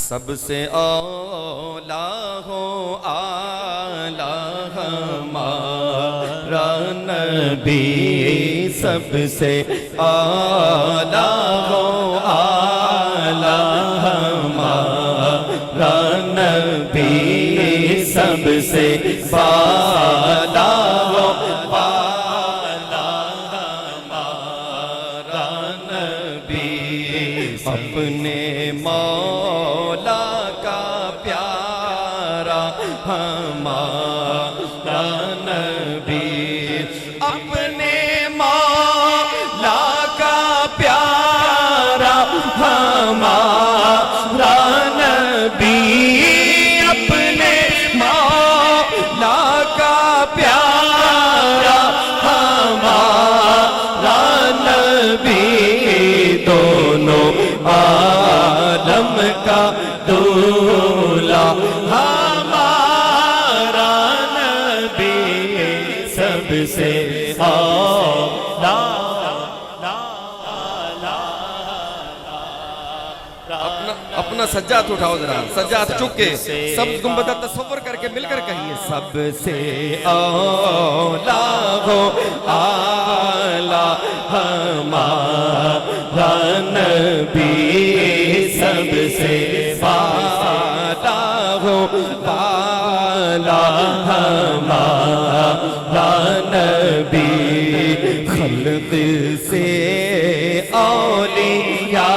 سب سے اولا ہو آلہ ہمارا نبی، سب سے اولا ہو آلہ ہمارا نبی، سب سے بالا ہو آلہ ہمارا نبی، اپنے مولا کا پیارا ہمارا نبی، اپنے مولا کا پیارا ہمارا نبی، اپنے مولا کا پیارا ہمارا نبی، دونوں عالم کا دولا ہمارا نبی، سب سے اولا۔ اپنا سجاد اٹھاؤ ذرا، سجاد چک کے سب گنبدہ تصور کر کے مل کر کہیے، سب سے اولا ہو آلہ ہمارا نبی، سب سے بالا ہو بالا ہمارا نبی، خلق سے اولیاء،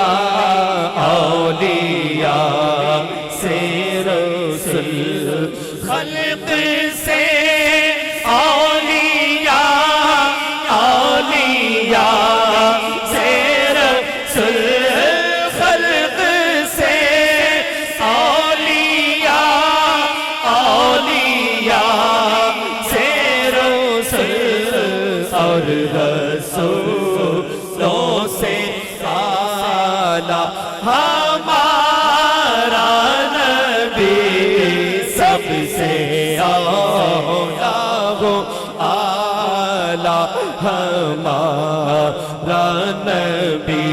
اولیاء سے رسول، خلق سے اولیاء، اولیاء سے رسول، خلق سے اولیاء، اولیاء سے رسول، اور رسولوں سے اعلیٰ ہمارا نبی، سب سے اولا ہو اعلیٰ ہمارا نبی،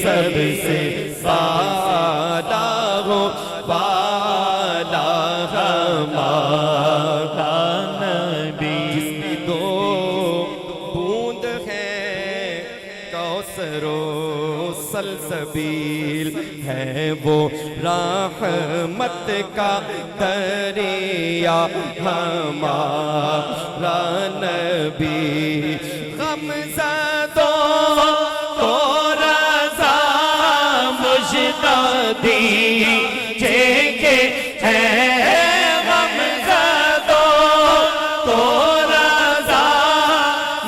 سب سے بالا ہو بالا ہمارا نبی، جس کی دو بوند ہے کوثر و سلسبیل، ہے وہ رحمت کا دریا ہمارا نبی، غم زدوں کو رضا مجھدہ دیجئے کہ ہے، غم زدوں کو رضا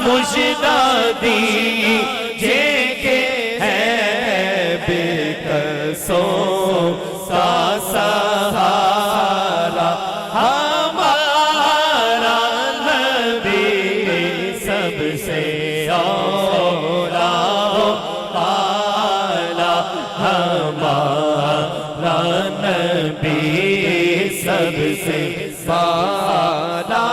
مجھدہ دیجئے کہ ہے، بے قصوں کا سہارا ہمارا نبی، سب سے اولا اعلیٰ ہمارا نبی، سب سے بالا